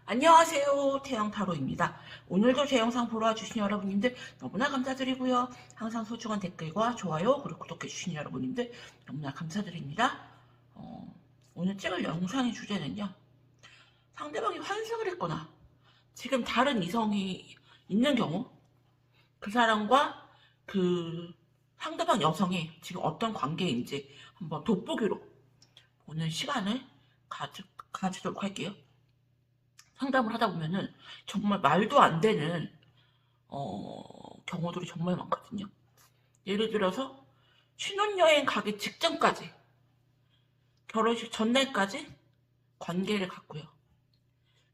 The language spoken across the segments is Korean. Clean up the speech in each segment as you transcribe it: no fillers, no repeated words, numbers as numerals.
안녕하세요, 태양타로입니다. 오늘도 제 영상 보러 와주신 여러분님들 너무나 감사드리고요. 항상 소중한 댓글과 좋아요 그리고 구독해주신 여러분님들 너무나 감사드립니다. 오늘 찍을 영상의 주제는요, 상대방이 환승을 했거나 지금 다른 이성이 있는 경우, 그 사람과 그 상대방 여성이 지금 어떤 관계인지 한번 돋보기로 보는 시간을 가지도록 할게요. 상담을 하다 보면은 정말 말도 안 되는 경우들이 정말 많거든요. 예를 들어서 신혼여행 가기 직전까지, 결혼식 전날까지 관계를 갖고요,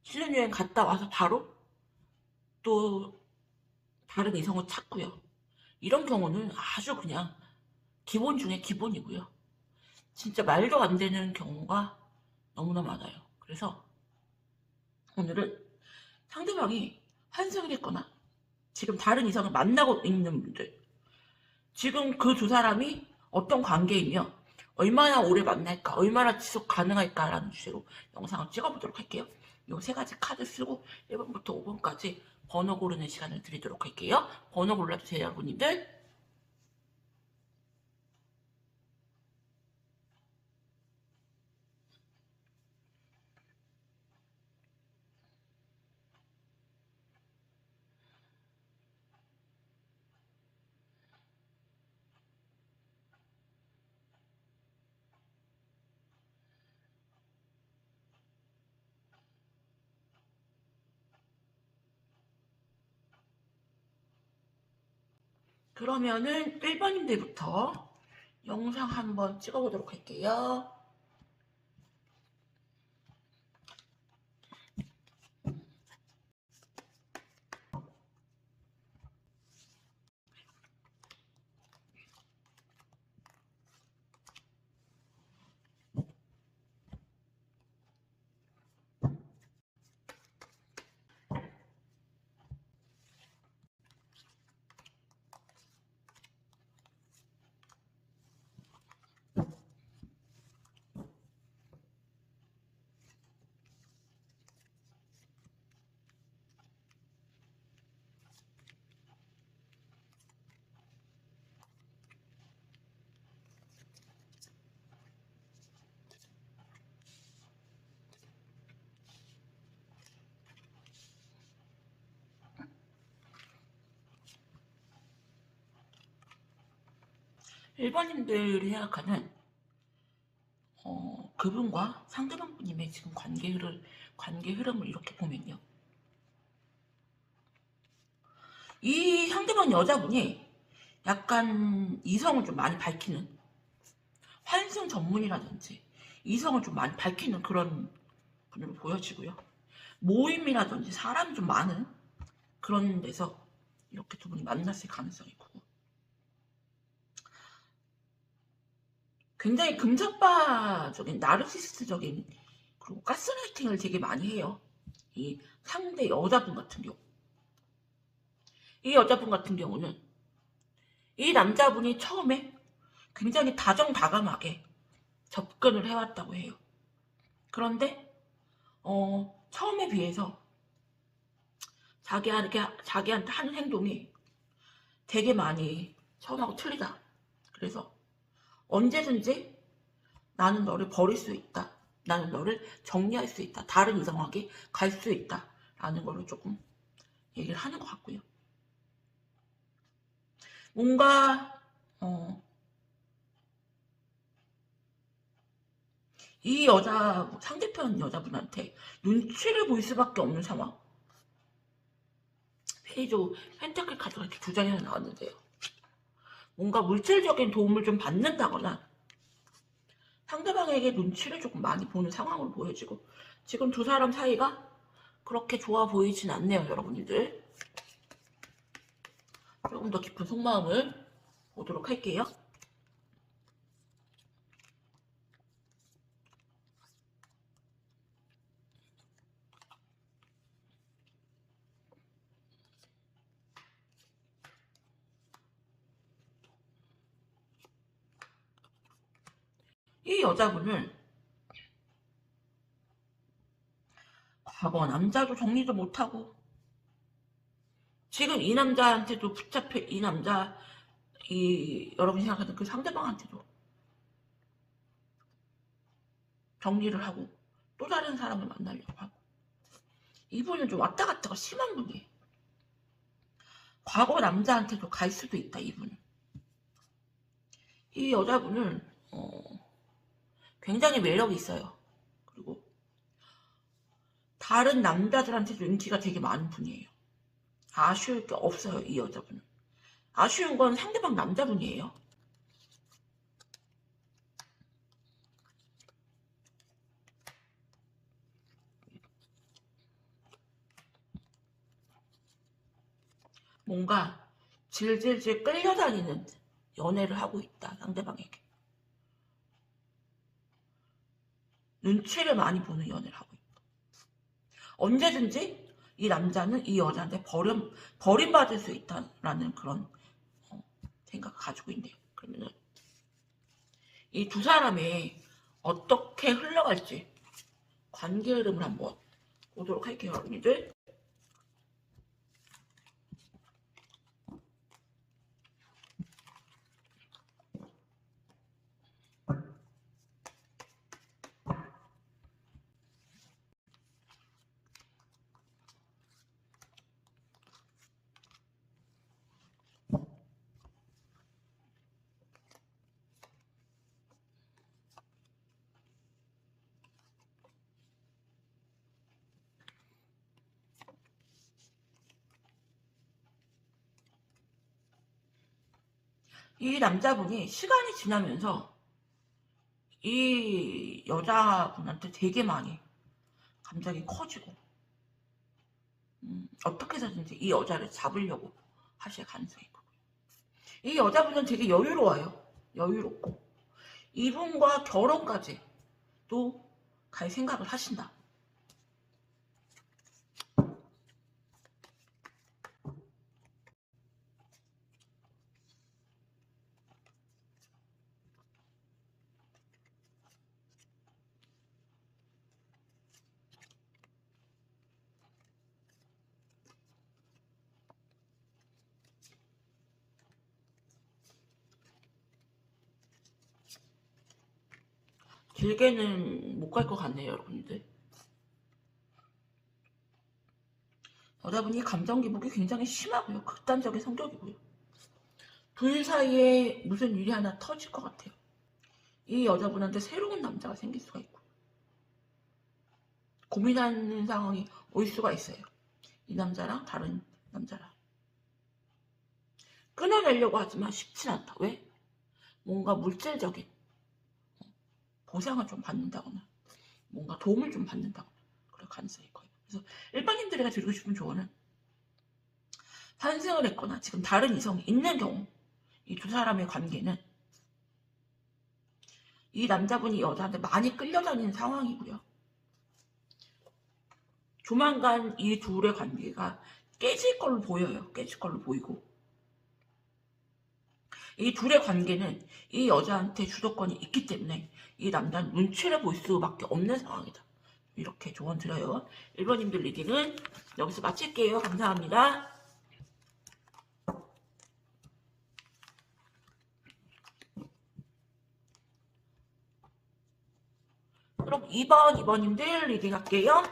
신혼여행 갔다 와서 바로 또 다른 이성을 찾고요. 이런 경우는 아주 그냥 기본 중에 기본이고요. 진짜 말도 안 되는 경우가 너무나 많아요. 그래서 오늘은 상대방이 환승을 했거나 지금 다른 이성을 만나고 있는 분들, 지금 그 두 사람이 어떤 관계이며 얼마나 오래 만날까, 얼마나 지속 가능할까라는 주제로 영상을 찍어보도록 할게요. 이 세 가지 카드 쓰고 1번부터 5번까지 번호 고르는 시간을 드리도록 할게요. 번호 골라주세요, 여러분님들. '그러면은 1번님들부터 영상 한번 찍어보도록 할게요. 일반인들이 생각하는 그분과 상대방 분님의 지금 관계 흐름을 이렇게 보면요, 이 상대방 여자분이 약간 이성을 좀 많이 밝히는, 환승 전문이라든지 이성을 좀 많이 밝히는 그런 분으로 보여지고요. 모임이라든지 사람이 좀 많은 그런 데서 이렇게 두 분이 만났을 가능성이 있고, 굉장히 금전바적인 나르시스트적인 그리고 가스라이팅을 되게 많이 해요. 이 상대 여자분 같은 경우, 이 여자분 같은 경우는 이 남자분이 처음에 굉장히 다정다감하게 접근을 해왔다고 해요. 그런데 처음에 비해서 자기한테 하는 행동이 되게 많이 처음하고 틀리다. 그래서 언제든지 나는 너를 버릴 수 있다, 나는 너를 정리할 수 있다, 다른 이성에게 갈 수 있다 라는 거를 조금 얘기를 하는 것 같고요. 뭔가 이 상대편 여자분한테 눈치를 보일 수밖에 없는 상황. 페이지 펜타클 카드가 이렇게 두 장이나 나왔는데요, 뭔가 물질적인 도움을 좀 받는다거나 상대방에게 눈치를 조금 많이 보는 상황으로 보여지고 지금 두 사람 사이가 그렇게 좋아 보이진 않네요, 여러분들. 조금 더 깊은 속마음을 보도록 할게요. 이 여자분은 과거 남자도 정리도 못하고 지금 이 남자한테도 붙잡혀 이 남자 여러분이 생각하는 그 상대방한테도 정리를 하고 또 다른 사람을 만나려고 하고 이분은 좀 왔다 갔다가 심한 분이에요. 과거 남자한테도 갈 수도 있다, 이분은. 이 여자분은 굉장히 매력이 있어요. 그리고 다른 남자들한테도 인기가 되게 많은 분이에요. 아쉬울 게 없어요, 이 여자분은. 아쉬운 건 상대방 남자분이에요. 뭔가 질질질 끌려다니는 연애를 하고 있다, 상대방에게. 눈치를 많이 보는 연애를 하고 있다. 언제든지 이 남자는 이 여자한테 버림받을 수 있다라는 그런 생각을 가지고 있네요. 그러면은 이 두 사람의 어떻게 흘러갈지 관계 흐름을 한번 보도록 할게요, 여러분들. 이 남자분이 시간이 지나면서 이 여자분한테 되게 많이 감정이 커지고 어떻게 해서든지 이 여자를 잡으려고 하실 가능성이 있고 이 여자분은 되게 여유로워요. 여유롭고 이분과 결혼까지 또 갈 생각을 하신다. 길게는 못 갈 것 같네요, 여러분들. 여자분이 감정 기복이 굉장히 심하고요. 극단적인 성격이고요. 둘 사이에 무슨 일이 하나 터질 것 같아요. 이 여자분한테 새로운 남자가 생길 수가 있고 고민하는 상황이 올 수가 있어요. 이 남자랑 다른 남자랑 끊어내려고 하지만 쉽진 않다. 왜? 뭔가 물질적인 보상을 좀 받는다거나 뭔가 도움을 좀 받는다거나 그럴 가능성이 커요. 그래서 일반인들에게 드리고 싶은 조언은 환승을 했거나 지금 다른 이성이 있는 경우 이 두 사람의 관계는 이 남자분이 여자한테 많이 끌려다니는 상황이고요. 조만간 이 둘의 관계가 깨질 걸로 보여요. 깨질 걸로 보이고 이 둘의 관계는 이 여자한테 주도권이 있기 때문에 이 남자는 눈치를 볼 수밖에 없는 상황이다. 이렇게 조언 드려요. 1번님들 리딩은 여기서 마칠게요. 감사합니다. 그럼 2번님들 리딩 할게요.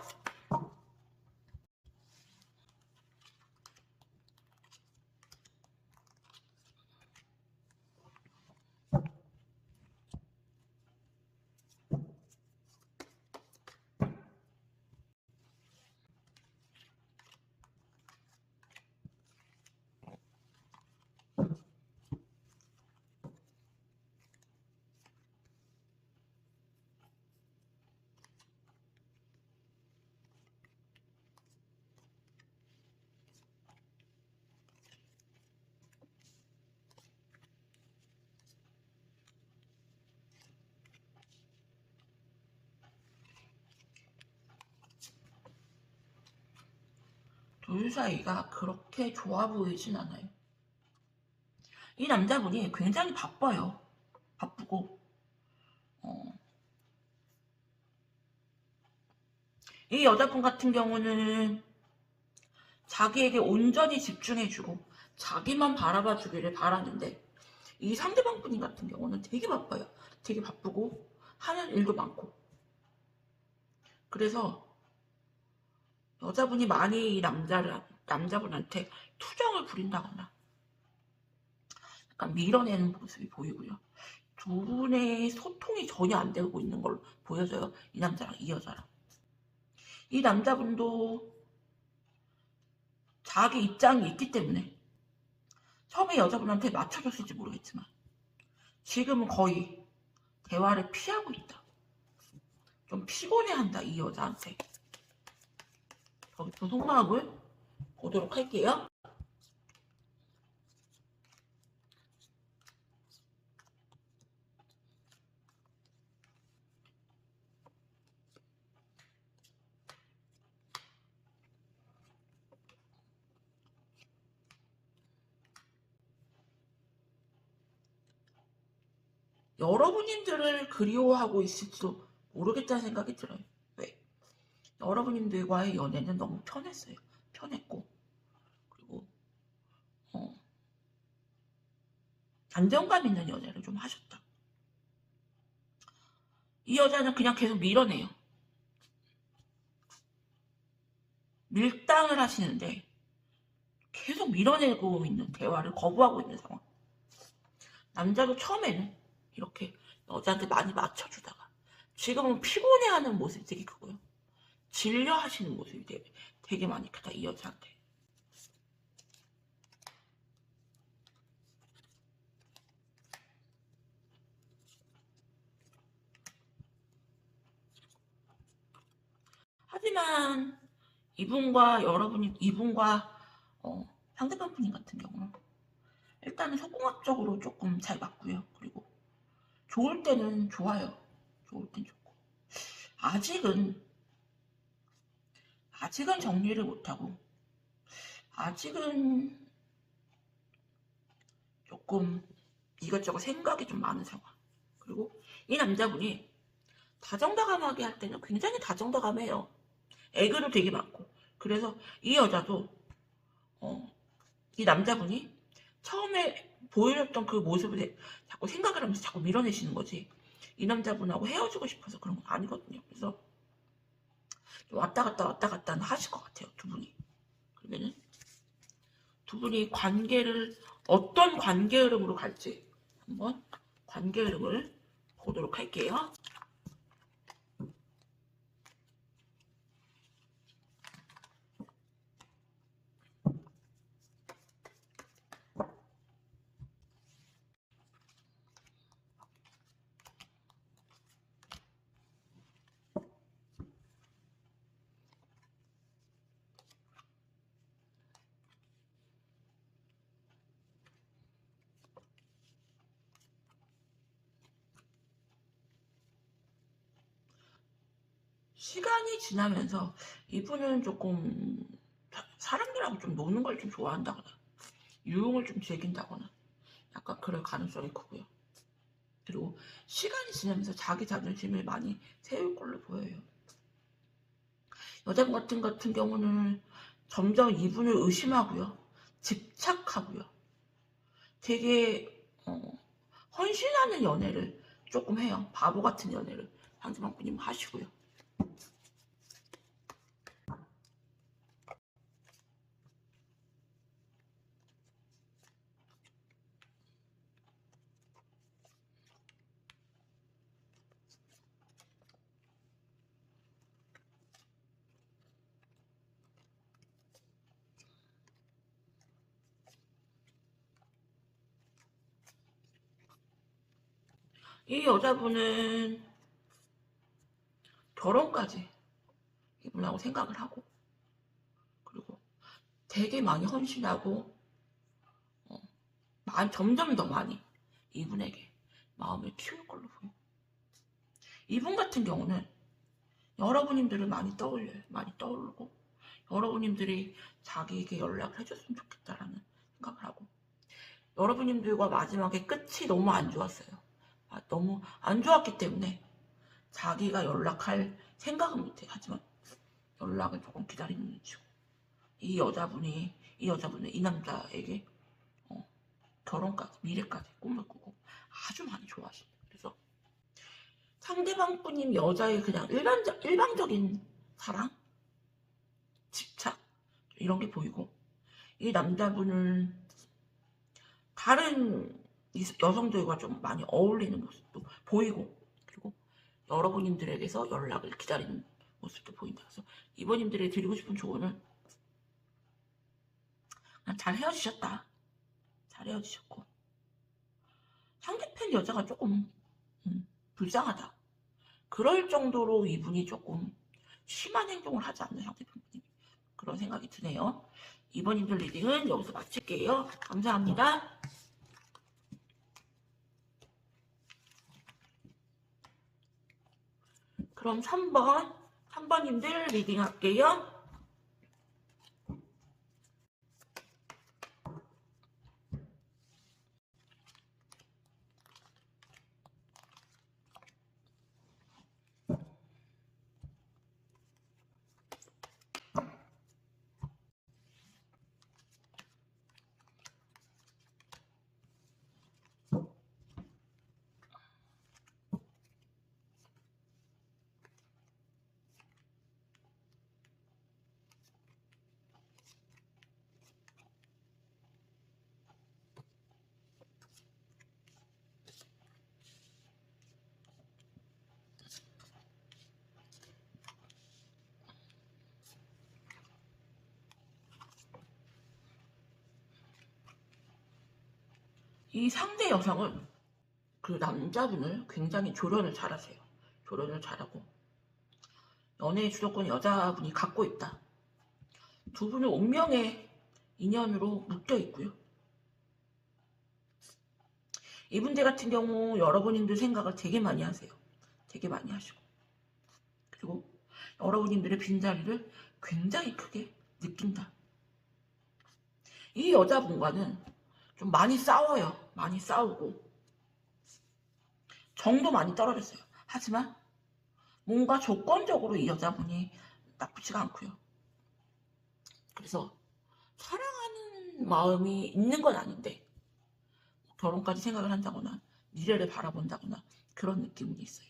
둘 사이가 그렇게 좋아 보이진 않아요. 이 남자분이 굉장히 바빠요. 바쁘고 이 여자분 같은 경우는 자기에게 온전히 집중해주고 자기만 바라봐 주기를 바라는데 이 상대방 분이 같은 경우는 되게 바빠요. 되게 바쁘고 하는 일도 많고. 그래서 여자분이 많이 이 남자분한테 투정을 부린다거나 약간 밀어내는 모습이 보이고요. 두 분의 소통이 전혀 안 되고 있는 걸로 보여져요. 이 남자랑 이 여자랑. 이 남자분도 자기 입장이 있기 때문에 처음에 여자분한테 맞춰줬을지 모르겠지만 지금은 거의 대화를 피하고 있다. 좀 피곤해한다, 이 여자한테. 더 깊은 속마음을 보도록 할게요. 여러분님들을 그리워하고 있을지도 모르겠다는 생각이 들어요. 왜? 여러분님들과의 연애는 너무 편했어요. 편했고 그리고 안정감 있는 연애를 좀 하셨다. 이 여자는 그냥 계속 밀어내요. 밀당을 하시는데 계속 밀어내고 있는 대화를 거부하고 있는 상황. 남자도 처음에는 이렇게 여자한테 많이 맞춰주다가 지금은 피곤해하는 모습이 되게 크고요. 질려하시는 모습이 되게 많이 크다, 이 여자한테. 하지만 이분과 상대방 분이 같은 경우는 일단은 속궁합적으로 조금 잘 맞고요. 그리고 좋을 때는 좋아요. 좋을 땐 좋고 아직은 정리를 못하고 아직은 조금 이것저것 생각이 좀 많은 상황. 그리고 이 남자분이 다정다감하게 할 때는 굉장히 다정다감해요. 애교도 되게 많고. 그래서 이 여자도 이 남자분이 처음에 보여줬던 그 모습을 자꾸 생각을 하면서 자꾸 밀어내시는 거지. 이 남자분하고 헤어지고 싶어서 그런 건 아니거든요. 그래서 좀 왔다 갔다 하실 것 같아요, 두 분이. 그러면은 두 분이 어떤 관계 흐름으로 갈지 한번 관계 흐름을 보도록 할게요. 시간이 지나면서 이분은 조금 사람들하고 좀 노는 걸 좀 좋아한다거나 유흥을 좀 즐긴다거나 약간 그럴 가능성이 크고요. 그리고 시간이 지나면서 자기 자존심을 많이 세울 걸로 보여요. 여자분 같은 경우는 점점 이분을 의심하고요. 집착하고요. 되게 헌신하는 연애를 조금 해요. 바보 같은 연애를 상대방 분이 하시고요. 이 여자분은 결혼까지 이분하고 생각을 하고 그리고 되게 많이 헌신하고 점점 더 많이 이분에게 마음을 키울 걸로 보여요. 이분 같은 경우는 여러분님들을 많이 떠올려요. 많이 떠오르고 여러분님들이 자기에게 연락을 해줬으면 좋겠다라는 생각을 하고, 여러분님들과 마지막에 끝이 너무 안 좋았어요. 너무 안 좋았기 때문에 자기가 연락할 생각은 못해. 하지만 연락을 조금 기다리는 중이고, 이 여자분은 이 남자에게 결혼까지, 미래까지 꿈을 꾸고 아주 많이 좋아하십니다. 그래서 상대방 분님 여자의 그냥 일방적인 사랑, 집착, 이런 게 보이고, 이 남자분은 다른 여성들과 좀 많이 어울리는 모습도 보이고, 그리고 여러분님들에게서 연락을 기다리는 모습도 보인다. 그래서 이번님들이 드리고 싶은 조언은 그냥 잘 헤어지셨다. 잘 헤어지셨고, 상대편 여자가 조금 불쌍하다. 그럴 정도로 이분이 조금 심한 행동을 하지 않는 상대편분이, 그런 생각이 드네요. 이번님들 리딩은 여기서 마칠게요. 감사합니다. 그럼 3번님들 리딩 할게요. 이 상대 여성은 그 남자분을 굉장히 조련을 잘하세요. 조련을 잘하고 연애의 주도권 여자분이 갖고 있다. 두 분은 운명의 인연으로 묶여 있고요. 이분들 같은 경우 여러분님들 생각을 되게 많이 하세요. 되게 많이 하시고, 그리고 여러분님들의 빈자리를 굉장히 크게 느낀다. 이 여자분과는 좀 많이 싸워요. 많이 싸우고 정도 많이 떨어졌어요. 하지만 뭔가 조건적으로 이 여자분이 나쁘지가 않고요. 그래서 사랑하는 마음이 있는 건 아닌데 결혼까지 생각을 한다거나 미래를 바라본다거나 그런 느낌이 있어요.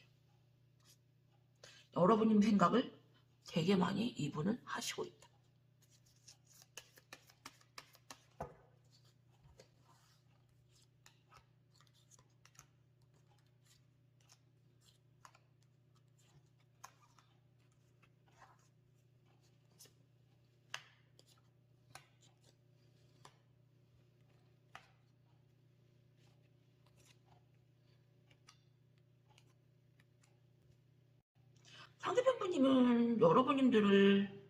여러분님 생각을 되게 많이 이분은 하시고 있다. 상대편 분님은 여러분님들을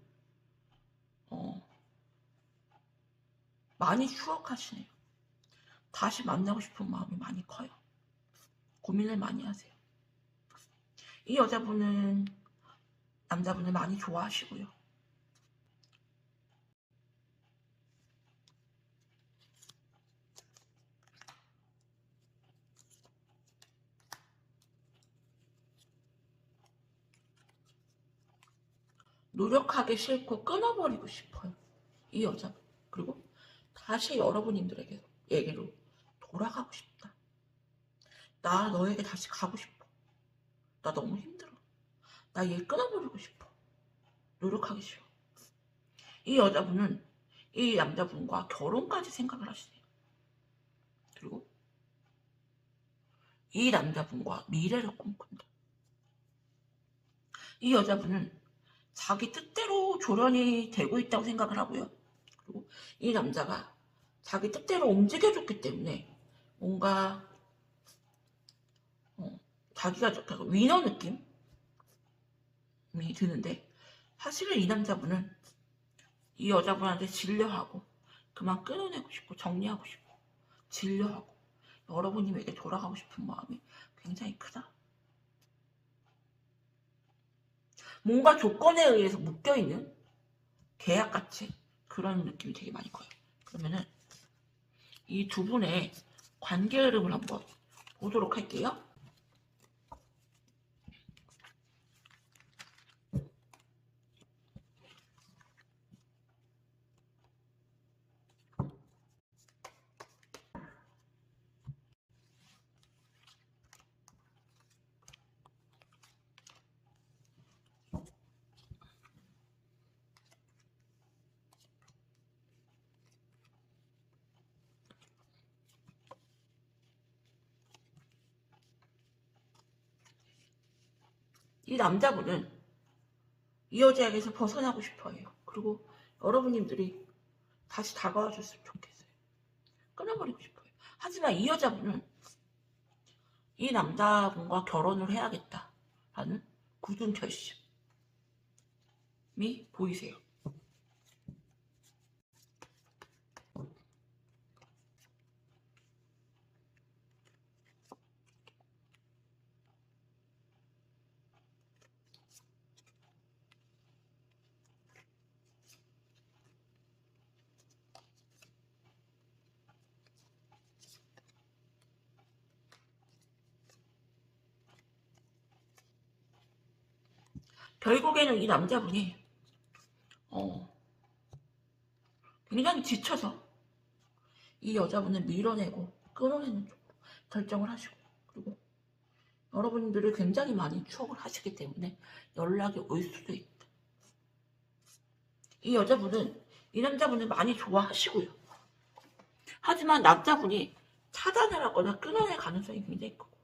많이 추억하시네요. 다시 만나고 싶은 마음이 많이 커요. 고민을 많이 하세요. 이 여자분은 남자분을 많이 좋아하시고요. 노력하기 싫고 끊어버리고 싶어요. 이 여자분. 그리고 다시 여러분님들에게로 돌아가고 싶다. 나 너에게 다시 가고 싶어. 나 너무 힘들어. 나 얘 끊어버리고 싶어. 노력하기 싫어. 이 여자분은 이 남자분과 결혼까지 생각을 하시네요. 그리고 이 남자분과 미래를 꿈꾼다. 이 여자분은 자기 뜻대로 조련이 되고 있다고 생각을 하고요. 그리고 이 남자가 자기 뜻대로 움직여줬기 때문에 뭔가 자기가 위너 느낌이 드는데, 사실은 이 남자분은 이 여자분한테 진려하고 그만 끊어내고 싶고 정리하고 싶고 진려하고 여러분님에게 돌아가고 싶은 마음이 굉장히 크다. 뭔가 조건에 의해서 묶여있는 계약같이 그런 느낌이 되게 많이 커요. 그러면은 이 두 분의 관계 흐름을 한번 보도록 할게요. 이 남자분은 이 여자에게서 벗어나고 싶어해요. 그리고 여러분들이 다시 다가와 줬으면 좋겠어요. 끊어버리고 싶어요. 하지만 이 여자분은 이 남자분과 결혼을 해야겠다라는 굳은 결심이 보이세요. 결국에는 이 남자분이 굉장히 지쳐서 이 여자분을 밀어내고 끌어내는 쪽으로 결정을 하시고, 그리고 여러분들을 굉장히 많이 추억을 하시기 때문에 연락이 올 수도 있다. 이 여자분은 이 남자분을 많이 좋아하시고요. 하지만 남자분이 차단을 하거나 끊어낼 가능성이 굉장히 크고,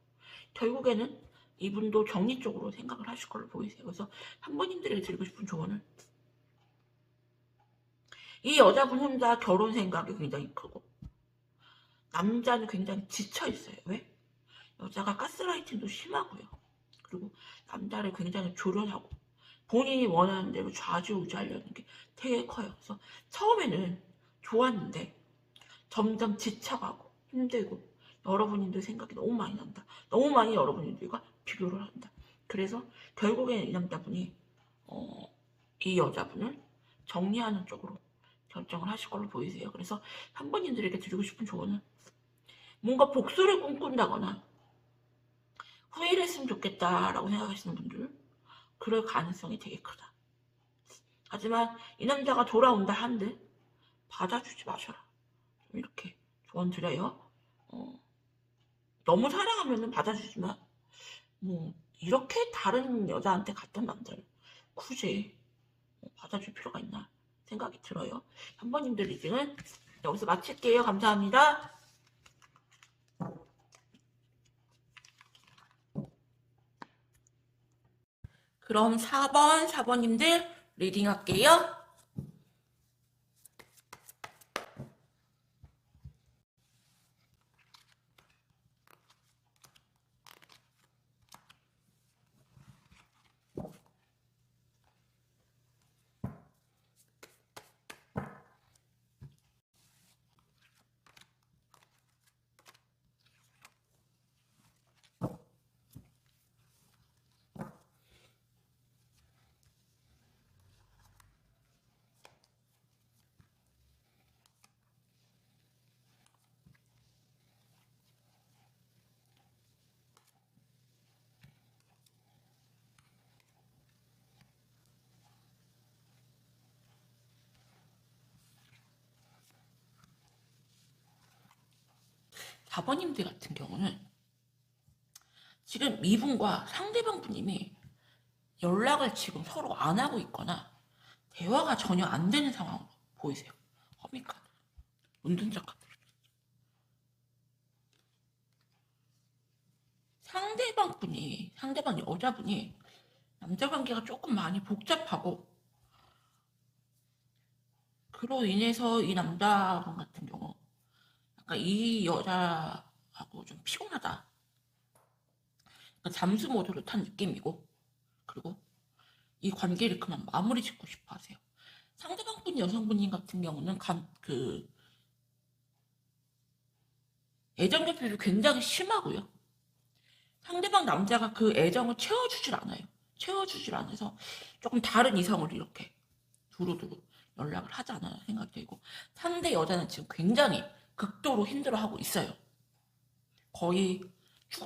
결국에는 이분도 정리 쪽으로 생각을 하실 걸로 보이세요. 그래서 한번님들에게 드리고 싶은 조언은, 이 여자분 혼자 결혼 생각이 굉장히 크고 남자는 굉장히 지쳐있어요. 왜? 여자가 가스라이팅도 심하고요. 그리고 남자를 굉장히 조련하고 본인이 원하는 대로 좌지우지하려는 게 되게 커요. 그래서 처음에는 좋았는데 점점 지쳐가고 힘들고 여러분들 생각이 너무 많이 난다. 너무 많이 여러분들과 비교를 한다. 그래서 결국에는 이 남자분이 이 여자분을 정리하는 쪽으로 결정을 하실 걸로 보이세요. 그래서 한번님들에게 드리고 싶은 조언은, 뭔가 복수를 꿈꾼다거나 후회를 했으면 좋겠다라고 생각하시는 분들, 그럴 가능성이 되게 크다. 하지만 이 남자가 돌아온다 한들 받아주지 마셔라. 좀 이렇게 조언 드려요. 너무 사랑하면 받아주지만 뭐 이렇게 다른 여자한테 갔던 남자를 굳이 받아줄 필요가 있나 생각이 들어요. 한번님들 리딩은 여기서 마칠게요. 감사합니다. 그럼 4번님들 리딩 할게요. 사번님들 같은 경우는 지금 이분과 상대방 분님이 연락을 지금 서로 안 하고 있거나 대화가 전혀 안 되는 상황으로 보이세요. 허미카드, 운전자 카드. 상대방 여자분이 남자 관계가 조금 많이 복잡하고, 그로 인해서 이 남자분 같은 경우 약간 이 여자하고 좀 피곤하다, 약간 잠수 모드를 탄 느낌이고, 그리고 이 관계를 그만 마무리 짓고 싶어 하세요. 상대방 분 여성분님 같은 경우는 애정 결핍이 굉장히 심하고요. 상대방 남자가 그 애정을 채워주질 않아요. 채워주질 않아서 조금 다른 이성을 이렇게 두루두루 연락을 하지 않아 생각이 들고, 상대 여자는 지금 굉장히 극도로 힘들어하고 있어요. 거의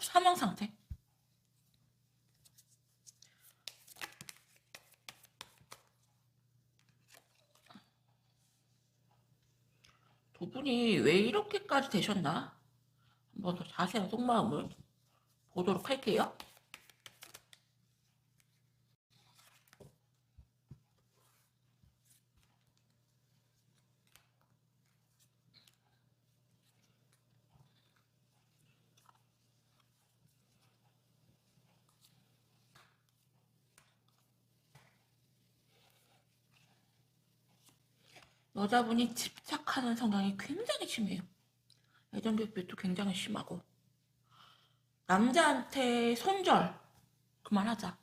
사망 상태. 두 분이 왜 이렇게까지 되셨나? 한번 더 자세한 속마음을 보도록 할게요. 여자분이 집착하는 성향이 굉장히 심해요. 애정결핍도 굉장히 심하고, 남자한테 손절 그만하자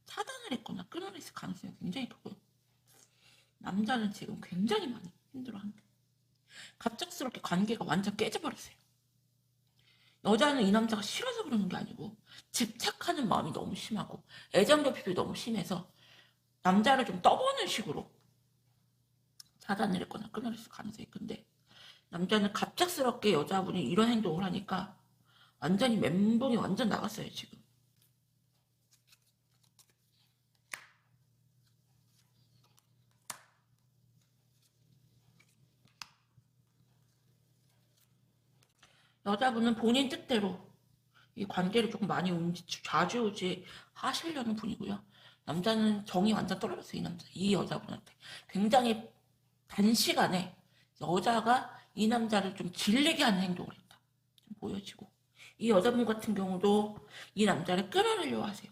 차단을 했거나 끊어냈을 가능성이 굉장히 크고요. 남자는 지금 굉장히 많이 힘들어합니다. 갑작스럽게 관계가 완전 깨져버렸어요. 여자는 이 남자가 싫어서 그러는 게 아니고 집착하는 마음이 너무 심하고 애정결핍이 너무 심해서 남자를 좀 떠보는 식으로 차단을 했거나 끊어냈을 가능성이 큰데, 남자는 갑작스럽게 여자분이 이런 행동을 하니까 완전히 멘붕이 완전 나갔어요 지금. 여자분은 본인 뜻대로 이 관계를 조금 많이 좌지우지 하시려는 분이고요. 남자는 정이 완전 떨어졌어요. 이 여자분한테 굉장히 단시간에 여자가 이 남자를 좀 질리게 하는 행동을 했다 좀 보여지고, 이 여자분 같은 경우도 이 남자를 끌어내려고 하세요.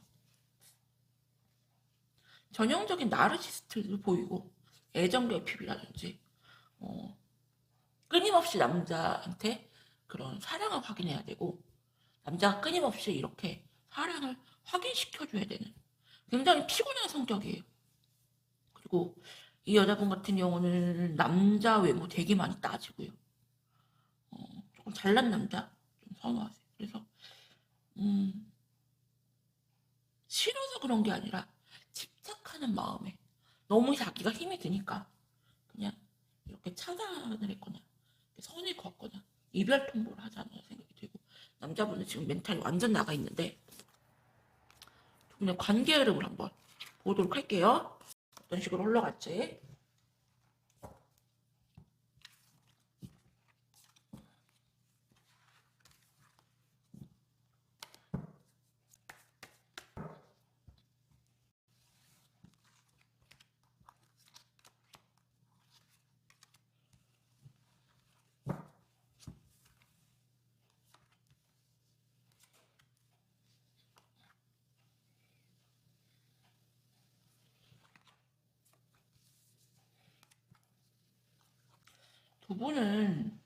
전형적인 나르시스트를 보이고 애정결핍이라든지 끊임없이 남자한테 그런 사랑을 확인해야 되고, 남자가 끊임없이 이렇게 사랑을 확인시켜줘야 되는 굉장히 피곤한 성격이에요. 그리고 이 여자분 같은 경우는 남자 외모 되게 많이 따지고요. 조금 잘난 남자 좀 선호하세요. 그래서 싫어서 그런 게 아니라 집착하는 마음에 너무 자기가 힘이 드니까 그냥 이렇게 차단을 했거나 선을 그었거나 이별 통보를 하지 않나 생각이 들고, 남자분은 지금 멘탈이 완전 나가 있는데 두 분의 관계 흐름을 한번 보도록 할게요. 어떤 식으로 흘러갈지. 두 분은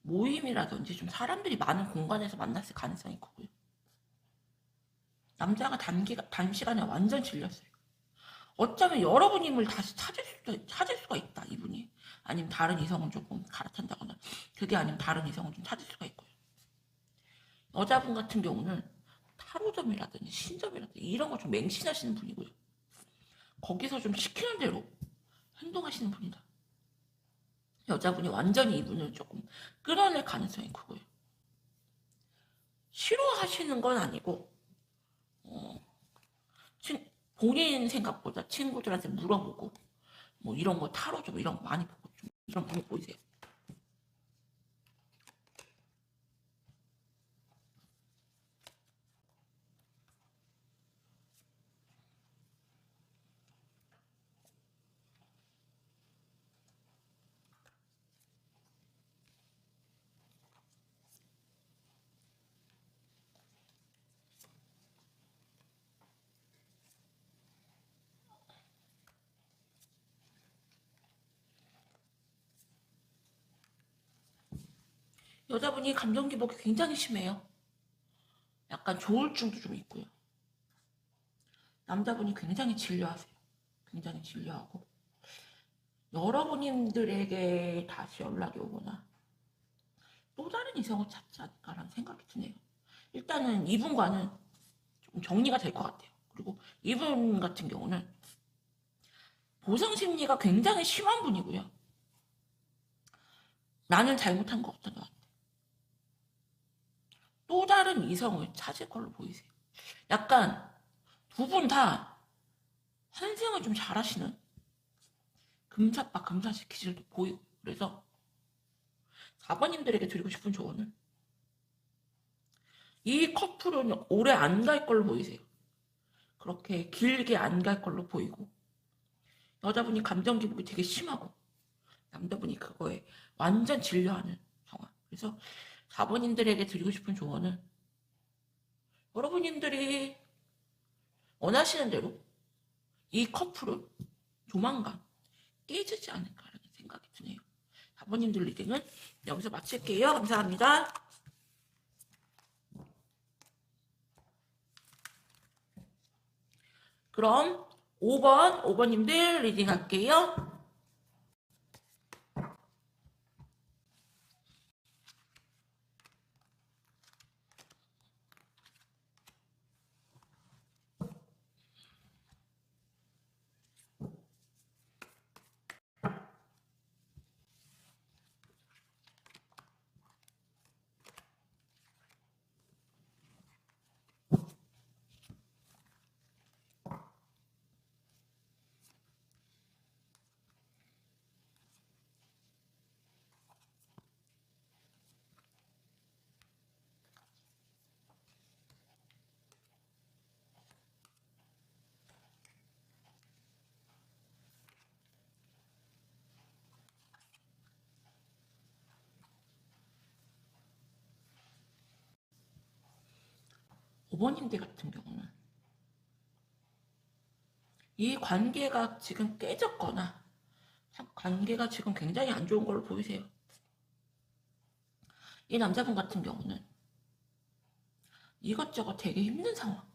모임이라든지 좀 사람들이 많은 공간에서 만났을 가능성이 크고요. 남자가 단시간에 완전 질렸어요. 어쩌면 여러분임을 다시 찾을 수가 있다, 이분이. 아니면 다른 이성을 조금 갈아탄다거나, 그게 아니면 다른 이성을 좀 찾을 수가 있고요. 여자분 같은 경우는 타로점이라든지 신점이라든지 이런 거 좀 맹신하시는 분이고요. 거기서 좀 시키는 대로 행동하시는 분이다. 여자분이 완전히 이분을 조금 끌어낼 가능성이 크고요. 싫어하시는 건 아니고 본인 생각보다 친구들한테 물어보고 뭐 이런 거 타로 좀 이런 거 많이 보고 좀 이런 분이 보이세요. 여자분이 감정 기복이 굉장히 심해요. 약간 조울증도 좀 있고요. 남자분이 굉장히 진료하세요. 굉장히 진료하고 여러분들에게 다시 연락이 오거나 또 다른 이성을 찾지 않을까라는 생각이 드네요. 일단은 이분과는 좀 정리가 될 것 같아요. 그리고 이분 같은 경우는 보상 심리가 굉장히 심한 분이고요. 나는 잘못한 거 없다 너한테. 또 다른 이성을 찾을 걸로 보이세요. 약간 두 분 다 환생을 좀 잘하시는 금사빠 금사시 기질도 보이고. 그래서 4번님들에게 드리고 싶은 조언은 이 커플은 오래 안 갈 걸로 보이세요. 그렇게 길게 안 갈 걸로 보이고, 여자분이 감정 기복이 되게 심하고 남자분이 그거에 완전 진료하는 상황. 그래서 4번님들에게 드리고 싶은 조언은 여러분님들이 원하시는 대로 이 커플은 조만간 깨지지 않을까라는 생각이 드네요. 4번님들 리딩은 여기서 마칠게요. 감사합니다. 그럼 5번님들 리딩 할게요. 오버님들 같은 경우는 이 관계가 지금 깨졌거나 관계가 지금 굉장히 안 좋은 걸로 보이세요. 이 남자분 같은 경우는 이것저것 되게 힘든 상황,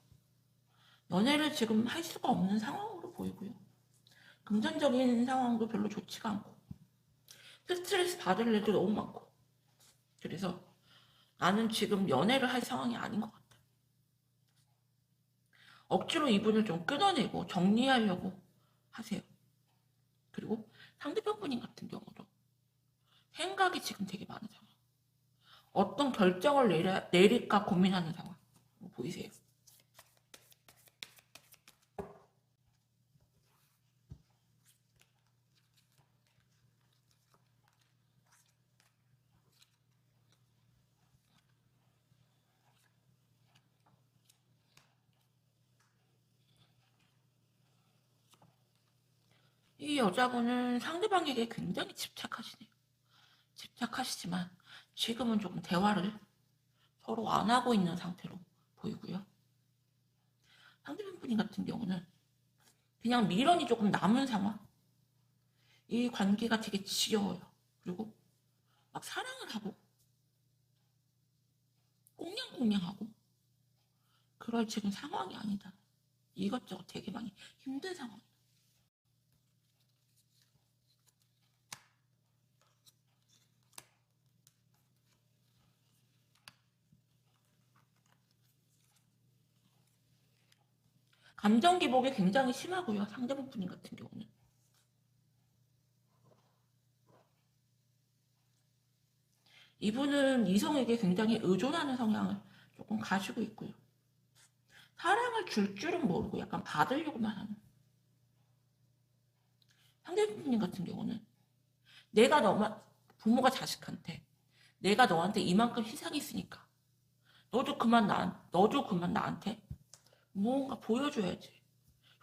연애를 지금 할 수가 없는 상황으로 보이고요. 금전적인 상황도 별로 좋지가 않고 스트레스 받을 일도 너무 많고, 그래서 나는 지금 연애를 할 상황이 아닌 것 같아. 억지로 이분을 좀 끊어내고 정리하려고 하세요. 그리고 상대편 분인 같은 경우도 생각이 지금 되게 많은 상황, 어떤 결정을 내릴까 고민하는 상황 보이세요. 이 여자분은 상대방에게 굉장히 집착하시네요. 집착하시지만 지금은 조금 대화를 서로 안 하고 있는 상태로 보이고요. 상대방 분인 같은 경우는 그냥 미련이 조금 남은 상황. 이 관계가 되게 지겨워요. 그리고 막 사랑을 하고 꽁냥꽁냥하고 그럴 지금 상황이 아니다. 이것저것 되게 많이 힘든 상황. 감정 기복이 굉장히 심하고요. 상대방 분인 같은 경우는. 이분은 이성에게 굉장히 의존하는 성향을 조금 가지고 있고요. 사랑을 줄 줄은 모르고 약간 받으려고만 하는. 상대방 같은 경우는 내가 너만, 부모가 자식한테 내가 너한테 이만큼 희생했으니까 너도 그만 나한테 무언가 보여줘야지.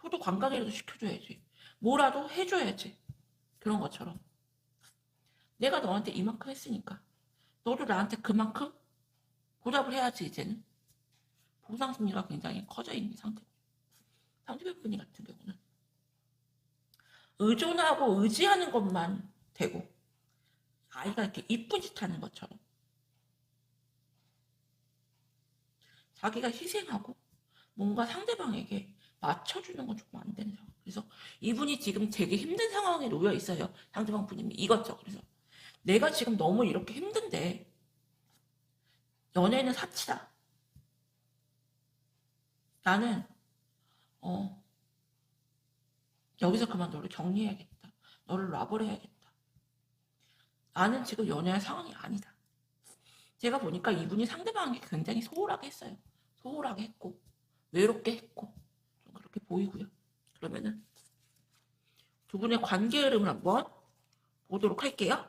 효도 관광이라도 시켜줘야지. 뭐라도 해줘야지. 그런 것처럼 내가 너한테 이만큼 했으니까 너도 나한테 그만큼 보답을 해야지. 이제는 보상 심리가 굉장히 커져 있는 상태고, 상대방 분이 같은 경우는 의존하고 의지하는 것만 되고 아이가 이렇게 이쁜 짓 하는 것처럼 자기가 희생하고 뭔가 상대방에게 맞춰주는 건 조금 안 되는 상황. 그래서 이분이 지금 되게 힘든 상황에 놓여 있어요. 상대방 분이 이것저것. 그래서 내가 지금 너무 이렇게 힘든데 연애는 사치다. 나는 여기서 그만 너를 정리해야겠다. 너를 놔버려야겠다. 나는 지금 연애할 상황이 아니다. 제가 보니까 이분이 상대방에게 굉장히 소홀하게 했어요. 소홀하게 했고 외롭게 했고 좀 그렇게 보이고요. 그러면은 두 분의 관계 흐름을 한번 보도록 할게요.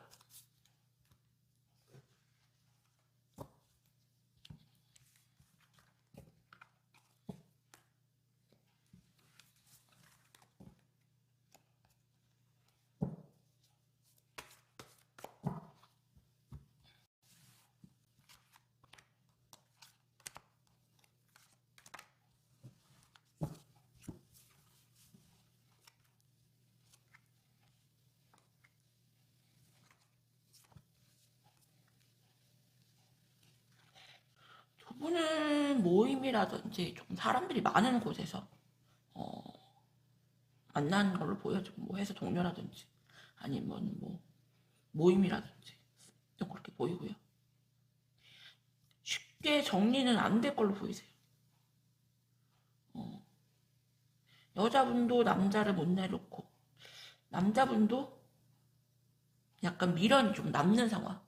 두 분은 모임이라든지 좀 사람들이 많은 곳에서 어, 만나는 걸로 보여지고 뭐 회사 동료라든지 아니면 뭐 모임이라든지 좀 그렇게 보이고요. 쉽게 정리는 안 될 걸로 보이세요. 여자분도 남자를 못 내놓고 남자분도 약간 미련이 좀 남는 상황.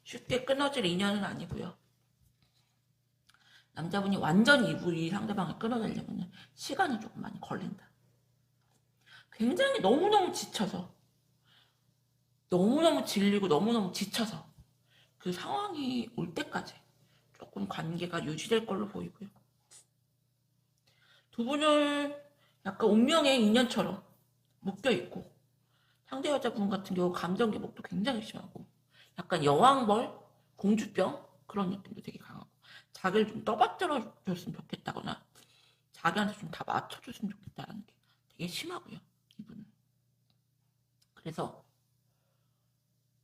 쉽게 끊어질 인연은 아니고요. 남자분이 완전 이 상대방을 끊어내려면 시간이 조금 많이 걸린다. 굉장히 너무너무 지쳐서 너무너무 질리고 너무너무 지쳐서 그 상황이 올 때까지 조금 관계가 유지될 걸로 보이고요. 두 분은 약간 운명의 인연처럼 묶여있고 상대 여자분 같은 경우 감정 기복도 굉장히 심하고 약간 여왕벌, 공주병 그런 느낌도 되게 강하고 자기를 좀 떠받들어 줬으면 좋겠다거나 자기한테 좀 다 맞춰줬으면 좋겠다는 게 되게 심하고요. 이분은. 그래서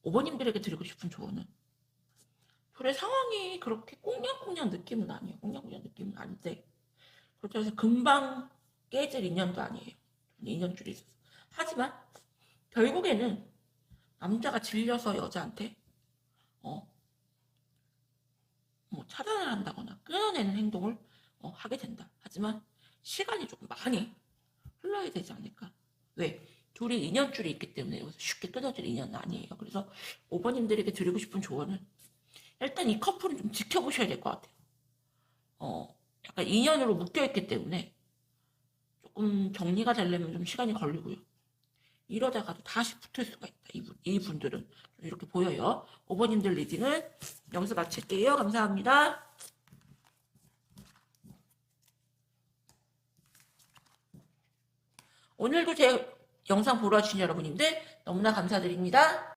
오버님들에게 드리고 싶은 조언은 둘의 상황이 그렇게 꽁냥꽁냥 느낌은 아니에요. 꽁냥꽁냥 느낌은 아닌데 그렇다고 해서 금방 깨질 인연도 아니에요. 인연줄이 있어서. 하지만 결국에는 남자가 질려서 여자한테 뭐 차단을 한다거나 끊어내는 행동을 하게 된다. 하지만 시간이 조금 많이 흘러야 되지 않을까. 왜? 둘이 인연줄이 있기 때문에 여기서 쉽게 끊어질 인연은 아니에요. 그래서 오버님들에게 드리고 싶은 조언은 일단 이 커플은 좀 지켜보셔야 될 것 같아요. 약간 인연으로 묶여있기 때문에 조금 정리가 되려면 좀 시간이 걸리고요. 이러다가도 다시 붙을 수가 있다. 이분들은 이렇게 보여요. 오버님들 리딩은 여기서 마칠게요. 감사합니다. 오늘도 제 영상 보러 와주신 여러분인데 너무나 감사드립니다.